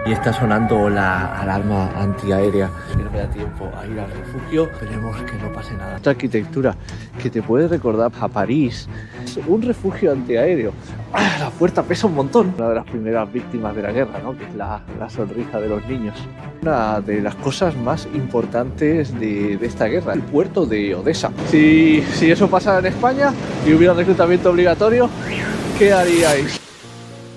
y está sonando la alarma antiaérea. Que no me da tiempo a ir al refugio, esperemos que no pase nada. Esta arquitectura que te puede recordar a París, es un refugio antiaéreo. La puerta pesa un montón. Una de las primeras víctimas de la guerra, ¿no? Que es la sonrisa de los niños. Una de las cosas más importantes de esta guerra, el puerto de Odesa. Si eso pasara en España y hubiera reclutamiento obligatorio, ¿qué haríais?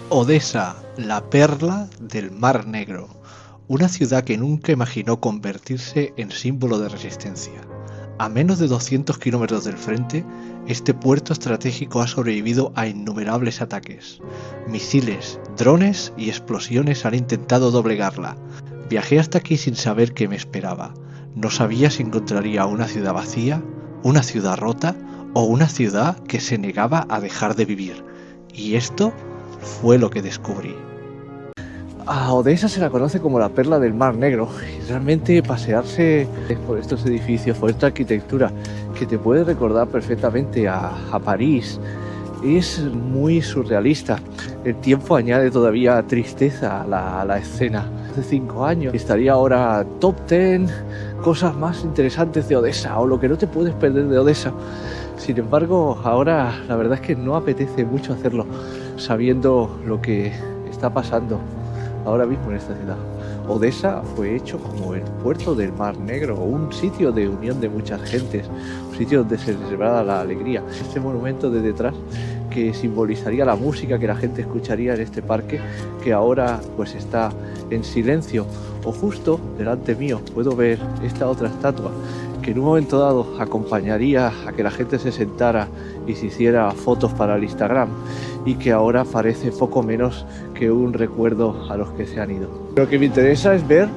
Odesa, la perla del Mar Negro, una ciudad que nunca imaginó convertirse en símbolo de resistencia. A menos de 200 kilómetros del frente, este puerto estratégico ha sobrevivido a innumerables ataques. Misiles, drones y explosiones han intentado doblegarla. Viajé hasta aquí sin saber qué me esperaba. No sabía si encontraría una ciudad vacía, una ciudad rota o una ciudad que se negaba a dejar de vivir. Y esto fue lo que descubrí. A Odesa se la conoce como la perla del Mar Negro y realmente pasearse por estos edificios, por esta arquitectura que te puede recordar perfectamente a París, es muy surrealista. El tiempo añade todavía tristeza a la escena. Hace 5 años estaría ahora top 10 cosas más interesantes de Odesa o lo que no te puedes perder de Odesa. Sin embargo, ahora la verdad es que no apetece mucho hacerlo, sabiendo lo que está pasando ahora mismo en esta ciudad. Odesa fue hecho como el puerto del Mar Negro, un sitio de unión de muchas gentes, un sitio donde se celebraba la alegría. Este monumento de detrás que simbolizaría la música que la gente escucharía en este parque, que ahora pues está en silencio. O justo delante mío puedo ver esta otra estatua que en un momento dado acompañaría a que la gente se sentara y se hiciera fotos para el Instagram, y que ahora parece poco menos que un recuerdo a los que se han ido. Lo que me interesa es ver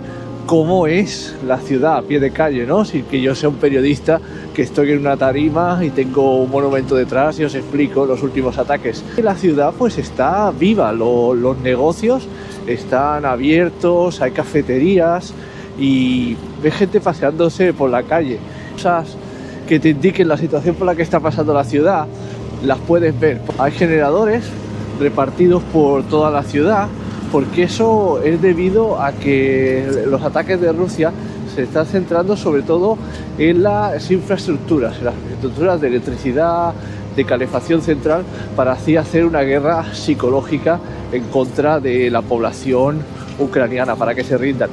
cómo es la ciudad a pie de calle, ¿no? Sin que yo sea un periodista que estoy en una tarima y tengo un monumento detrás y os explico los últimos ataques. La ciudad pues está viva, los negocios están abiertos, hay cafeterías y ves gente paseándose por la calle. Cosas que te indiquen la situación por la que está pasando la ciudad, las puedes ver. Hay generadores repartidos por toda la ciudad, porque eso es debido a que los ataques de Rusia se están centrando sobre todo en las infraestructuras de electricidad, de calefacción central, para así hacer una guerra psicológica en contra de la población ucraniana, para que se rindan.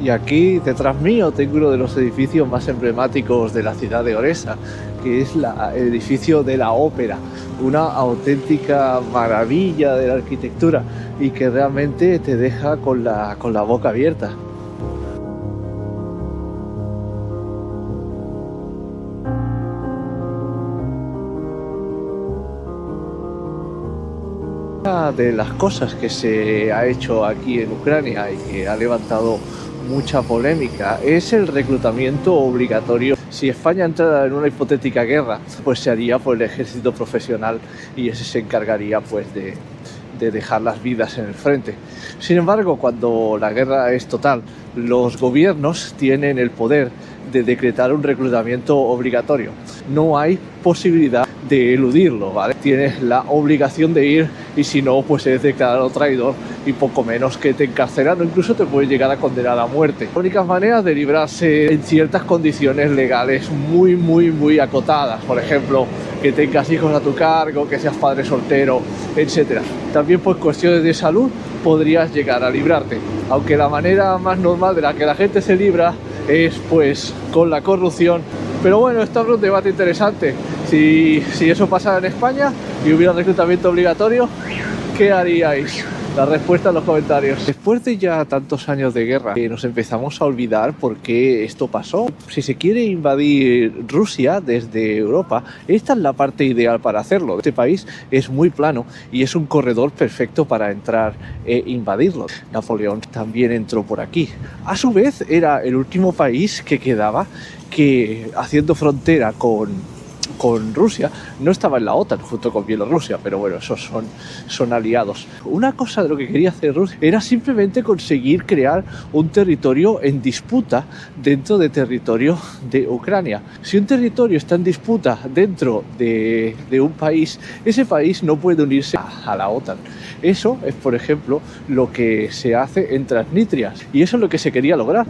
Y aquí detrás mío tengo uno de los edificios más emblemáticos de la ciudad de Odesa, que es el edificio de la ópera, una auténtica maravilla de la arquitectura y que realmente te deja con la boca abierta. Una de las cosas que se ha hecho aquí en Ucrania y que ha levantado mucha polémica es el reclutamiento obligatorio. Si España entrara en una hipotética guerra, pues se haría por el ejército profesional y ese se encargaría pues de dejar las vidas en el frente. Sin embargo, cuando la guerra es total, los gobiernos tienen el poder de decretar un reclutamiento obligatorio. No hay posibilidad de eludirlo, ¿vale? Tienes la obligación de ir y si no, pues eres declarado traidor y poco menos que te encarcelan o incluso te pueden llegar a condenar a muerte. Las únicas maneras de librarse en ciertas condiciones legales muy acotadas, por ejemplo, que tengas hijos a tu cargo, que seas padre soltero, etc. También por cuestiones de salud podrías llegar a librarte, aunque la manera más normal de la que la gente se libra es pues con la corrupción. Pero bueno, esto es un debate interesante. Si eso pasara en España y hubiera reclutamiento obligatorio, ¿qué haríais? La respuesta en los comentarios. Después de ya tantos años de guerra, nos empezamos a olvidar por qué esto pasó. Si se quiere invadir Rusia desde Europa, esta es la parte ideal para hacerlo. Este país es muy plano y es un corredor perfecto para entrar e invadirlo. Napoleón también entró por aquí. A su vez, era el último país que quedaba que, haciendo frontera con con Rusia, no estaba en la OTAN junto con Bielorrusia, pero bueno, esos son aliados. Una cosa de lo que quería hacer Rusia era simplemente conseguir crear un territorio en disputa dentro de territorio de Ucrania. Si un territorio está en disputa dentro de un país, ese país no puede unirse a la OTAN. Eso es, por ejemplo, lo que se hace en Transnistria, y eso es lo que se quería lograr.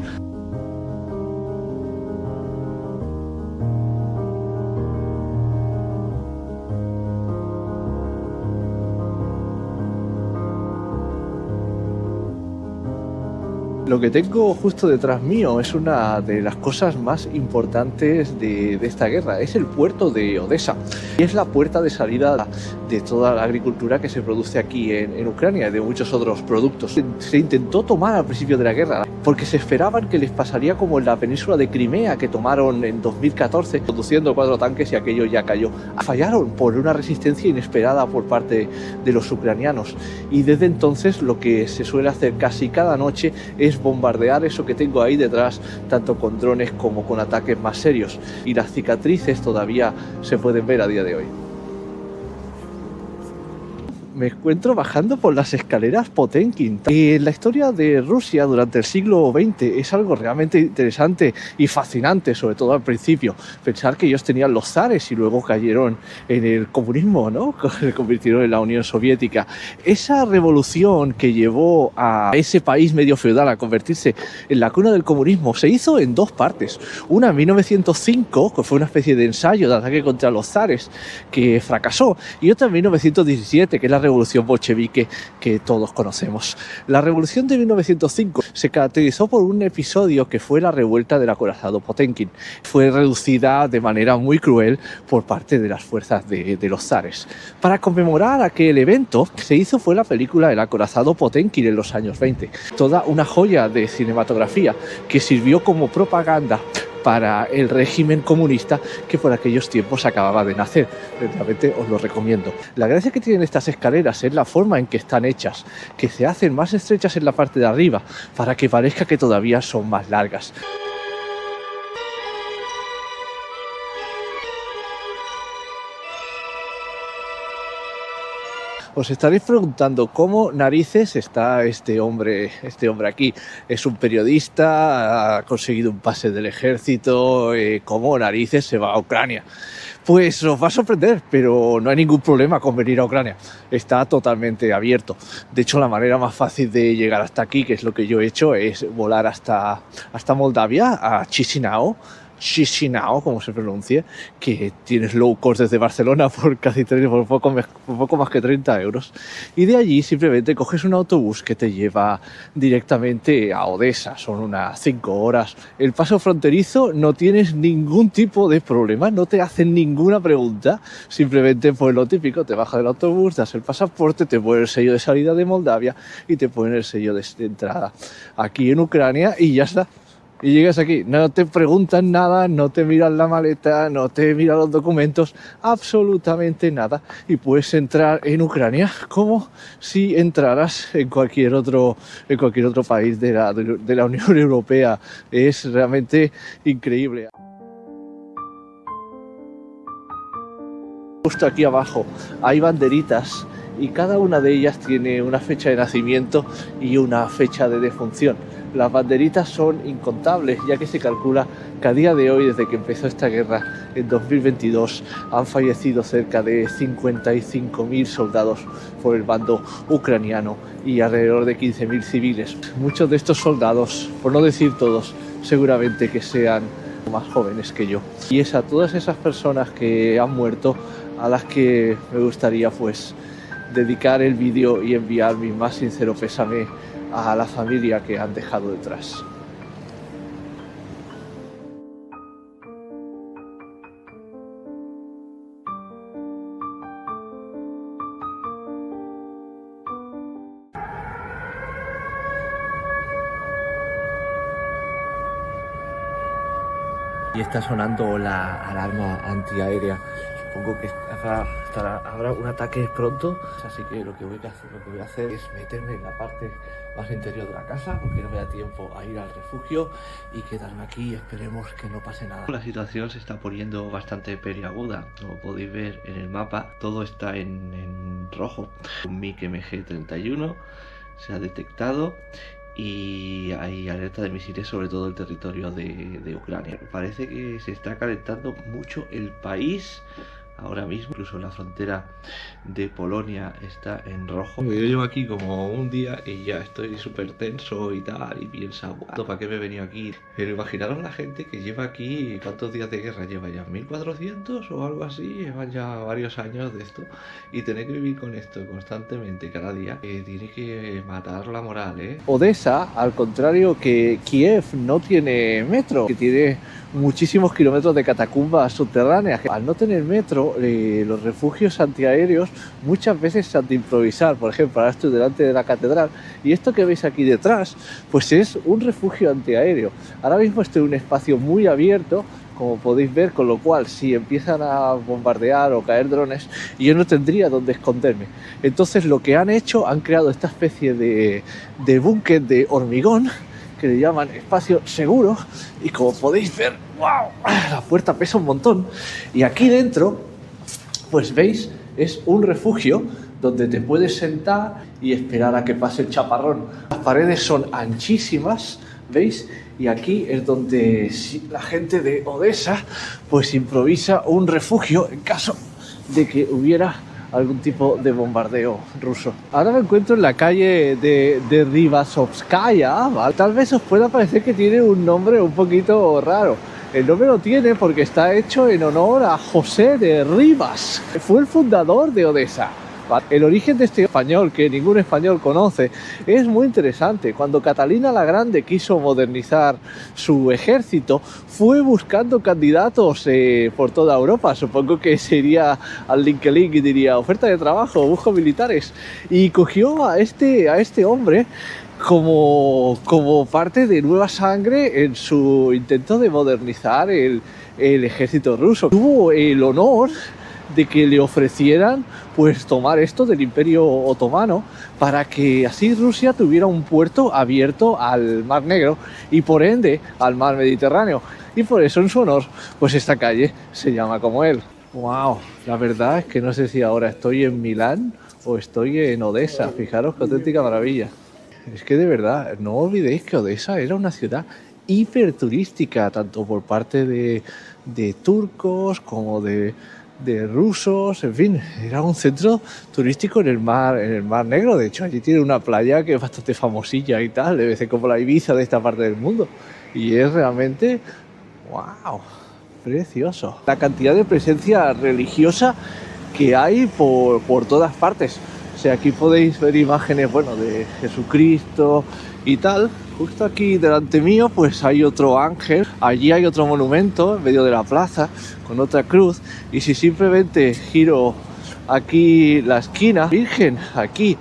Lo que tengo justo detrás mío es una de las cosas más importantes de esta guerra. Es el puerto de Odesa. Y es la puerta de salida de toda la agricultura que se produce aquí en Ucrania y de muchos otros productos. Se intentó tomar al principio de la guerra porque se esperaban que les pasaría como en la península de Crimea, que tomaron en 2014, conduciendo 4 tanques, y aquello ya cayó. Fallaron por una resistencia inesperada por parte de los ucranianos. Y desde entonces lo que se suele hacer casi cada noche es bombardear eso que tengo ahí detrás, tanto con drones como con ataques más serios. Y las cicatrices todavía se pueden ver a día de hoy. Me encuentro bajando por las escaleras Potemkin. La historia de Rusia durante el siglo XX es algo realmente interesante y fascinante, sobre todo al principio. Pensar que ellos tenían los zares y luego cayeron en el comunismo, ¿no? Se convirtieron en la Unión Soviética. Esa revolución que llevó a ese país medio feudal a convertirse en la cuna del comunismo se hizo en 2 partes. Una en 1905, que fue una especie de ensayo de ataque contra los zares que fracasó, y otra en 1917, que es la revolución bolchevique que todos conocemos. La revolución de 1905 se caracterizó por un episodio que fue la revuelta del acorazado Potemkin. Fue reducida de manera muy cruel por parte de las fuerzas de los zares. Para conmemorar aquel evento, se hizo fue la película El acorazado Potemkin en los años 20. Toda una joya de cinematografía que sirvió como propaganda para el régimen comunista que por aquellos tiempos acababa de nacer. Realmente os lo recomiendo. La gracia que tienen estas escaleras es la forma en que están hechas, que se hacen más estrechas en la parte de arriba para que parezca que todavía son más largas. Os estaréis preguntando cómo narices está este hombre aquí. Es un periodista, ha conseguido un pase del ejército, ¿cómo narices se va a Ucrania? Pues os va a sorprender, pero no hay ningún problema con venir a Ucrania. Está totalmente abierto. De hecho, la manera más fácil de llegar hasta aquí, que es lo que yo he hecho, es volar hasta Moldavia, a Chisinau, como se pronuncie, que tienes low cost desde Barcelona por poco más que 30 euros. Y de allí simplemente coges un autobús que te lleva directamente a Odesa. Son unas 5 horas. El paso fronterizo no tienes ningún tipo de problema, no te hacen ninguna pregunta. Simplemente, pues lo típico, te bajas del autobús, das el pasaporte, te ponen el sello de salida de Moldavia y te ponen el sello de entrada aquí en Ucrania y ya está. Y llegas aquí, no te preguntan nada, no te miran la maleta, no te miran los documentos, absolutamente nada. Y puedes entrar en Ucrania como si entraras en cualquier otro país de la Unión Europea. Es realmente increíble. Justo aquí abajo hay banderitas y cada una de ellas tiene una fecha de nacimiento y una fecha de defunción. Las banderitas son incontables, ya que se calcula que a día de hoy, desde que empezó esta guerra en 2022, han fallecido cerca de 55.000 soldados por el bando ucraniano y alrededor de 15.000 civiles. Muchos de estos soldados, por no decir todos, seguramente que sean más jóvenes que yo. Y es a todas esas personas que han muerto a las que me gustaría pues dedicar el vídeo y enviar mi más sincero pésame a la familia que han dejado detrás. Y está sonando la alarma antiaérea supongo que habrá un ataque pronto, así que lo que voy a hacer es meterme en la parte más interior de la casa, porque no me da tiempo a ir al refugio y quedarme aquí y esperemos que no pase nada. La situación se está poniendo bastante peliaguda, como podéis ver en el mapa, todo está en rojo. Un MiG MG-31 se ha detectado y hay alerta de misiles sobre todo el territorio de Ucrania. Parece que se está calentando mucho el país ahora mismo, incluso la frontera de Polonia está en rojo. Yo llevo aquí como un día y ya estoy súper tenso y tal, y piensa, ¿para qué me he venido aquí? Pero imaginaros la gente que lleva aquí, ¿cuántos días de guerra lleva ya? ¿1400 o algo así? Llevan ya varios años de esto, y tener que vivir con esto constantemente cada día, tiene que matar la moral, ¿eh? Odessa, al contrario que Kiev, no tiene metro, que tiene muchísimos kilómetros de catacumbas subterráneas. Al no tener metro, los refugios antiaéreos muchas veces se han de improvisar. Por ejemplo, ahora estoy delante de la catedral y esto que veis aquí detrás, pues es un refugio antiaéreo. Ahora mismo estoy en un espacio muy abierto, como podéis ver, con lo cual si empiezan a bombardear o caer drones, yo no tendría dónde esconderme. Entonces lo que han hecho, han creado esta especie de búnker de hormigón, que le llaman espacio seguro, y como podéis ver, ¡wow!, la puerta pesa un montón, y aquí dentro, pues veis, es un refugio donde te puedes sentar y esperar a que pase el chaparrón. Las paredes son anchísimas, ¿veis? Y aquí es donde la gente de Odessa pues improvisa un refugio en caso de que hubiera algún tipo de bombardeo ruso. Ahora me encuentro en la calle de Rivasovskaya, ¿vale? Tal vez os pueda parecer que tiene un nombre un poquito raro. El nombre lo tiene porque está hecho en honor a José de Rivas. Fue el fundador de Odessa. El origen de este español, que ningún español conoce, es muy interesante. Cuando Catalina la Grande quiso modernizar su ejército, fue buscando candidatos por toda Europa. Supongo que se iría al LinkedIn y diría, oferta de trabajo, busco militares. Y cogió a este hombre como parte de nueva sangre en su intento de modernizar el ejército ruso. Tuvo el honor de que le ofrecieran pues tomar esto del Imperio Otomano, para que así Rusia tuviera un puerto abierto al Mar Negro y por ende al Mar Mediterráneo, y por eso en su honor pues esta calle se llama como él. Wow, la verdad es que no sé si ahora estoy en Milán o estoy en Odessa. Fijaros qué auténtica maravilla. Es que de verdad, no olvidéis que Odessa era una ciudad hiperturística, tanto por parte de turcos como de rusos, en fin, era un centro turístico en el mar Negro. De hecho, allí tiene una playa que es bastante famosilla y tal, debe ser como la Ibiza de esta parte del mundo, y es realmente, wow, precioso. La cantidad de presencia religiosa que hay por todas partes. O sea, aquí podéis ver imágenes, bueno, de Jesucristo y tal. Justo aquí delante mío pues hay otro ángel, allí hay otro monumento en medio de la plaza con otra cruz, y si simplemente giro aquí la esquina, Virgen, aquí.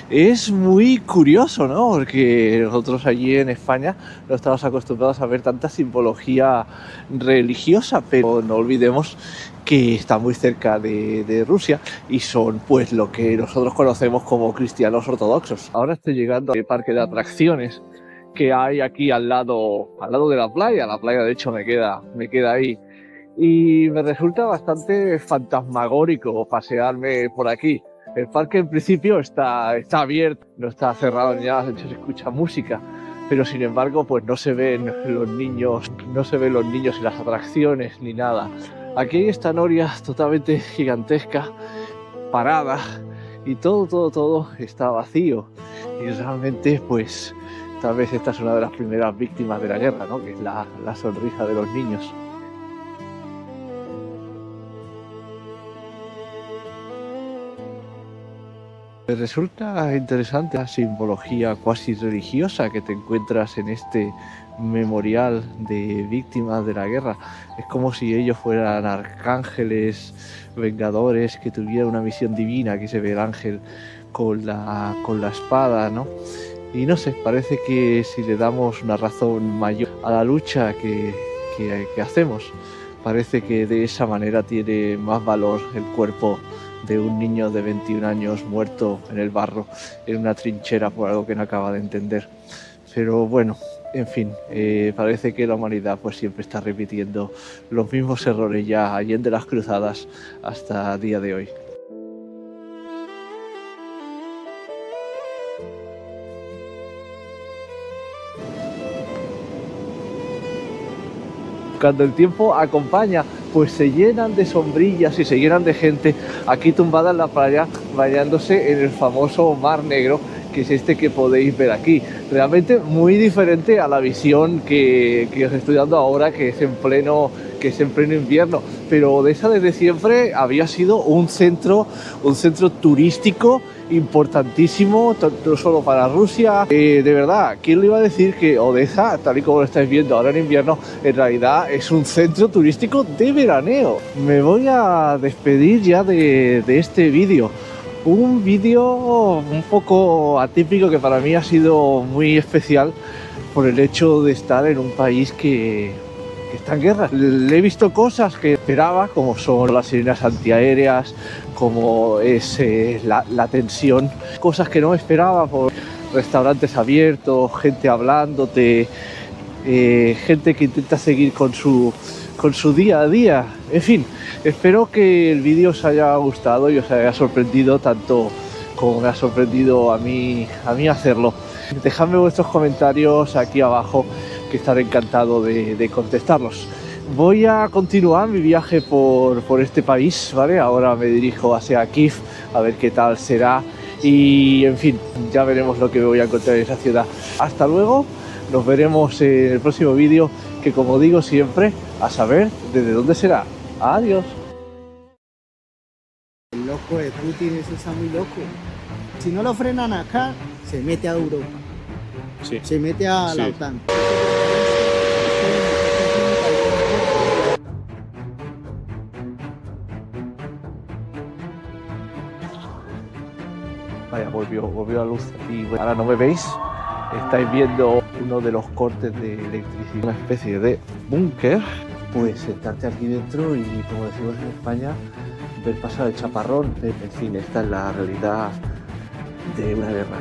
Es muy curioso, ¿no? Porque nosotros allí en España no estamos acostumbrados a ver tanta simbología religiosa, pero no olvidemos que está muy cerca de Rusia y son pues lo que nosotros conocemos como cristianos ortodoxos. Ahora estoy llegando al parque de atracciones que hay aquí al lado de la playa. La playa de hecho me queda ahí, y me resulta bastante fantasmagórico pasearme por aquí. El parque en principio está abierto, no está cerrado ni nada, de hecho se escucha música, pero sin embargo pues no se ven los niños en las atracciones ni nada. Aquí hay esta noria totalmente gigantesca, parada, y todo está vacío, y realmente pues tal vez esta es una de las primeras víctimas de la guerra, ¿no? Que es la sonrisa de los niños. Me resulta interesante la simbología cuasi religiosa que te encuentras en este memorial de víctimas de la guerra. Es como si ellos fueran arcángeles, vengadores, que tuvieran una misión divina. Aquí se ve el ángel con la espada, ¿no? Y no sé, parece que si le damos una razón mayor a la lucha que hacemos, Parece que de esa manera tiene más valor el cuerpo de un niño de 21 años muerto en el barro, en una trinchera por algo que no acaba de entender. Pero bueno, en fin, parece que la humanidad pues siempre está repitiendo los mismos errores ya allende las cruzadas hasta el día de hoy. Cuando el tiempo acompaña, pues se llenan de sombrillas y se llenan de gente aquí tumbada en la playa, bañándose en el famoso Mar Negro, que es este que podéis ver aquí. Realmente muy diferente a la visión que os estoy dando ahora, que es en pleno invierno. Pero Odesa desde siempre había sido un centro turístico importantísimo, no solo para Rusia. De verdad, ¿quién le iba a decir que Odesa, tal y como lo estáis viendo ahora en invierno, en realidad es un centro turístico de veraneo? Me voy a despedir ya de este vídeo. Un vídeo un poco atípico que para mí ha sido muy especial por el hecho de estar en un país que está en guerra. Le he visto cosas que esperaba, como son las sirenas antiaéreas, como es la tensión, cosas que no esperaba, por restaurantes abiertos, gente hablándote, gente que intenta seguir con su día a día. En fin, espero que el vídeo os haya gustado y os haya sorprendido tanto como me ha sorprendido a mí hacerlo. Dejadme vuestros comentarios aquí abajo, que estaré encantado de contestarlos. Voy a continuar mi viaje por este país, ¿vale? Ahora me dirijo hacia Kiev, a ver qué tal será. Y en fin, ya veremos lo que me voy a encontrar en esa ciudad. Hasta luego, nos veremos en el próximo vídeo, que como digo siempre, a saber desde dónde será. Adiós. El loco de Putin, eso está muy loco. Si no lo frenan acá, se mete a Europa. Sí. Se mete a la Sí. OTAN. Vaya, volvió la luz. Y bueno, ahora no me veis, estáis viendo uno de los cortes de electricidad, una especie de búnker. Pues sentarte aquí dentro y, como decimos en España, ver pasar el chaparrón. En fin, esta es la realidad de una guerra.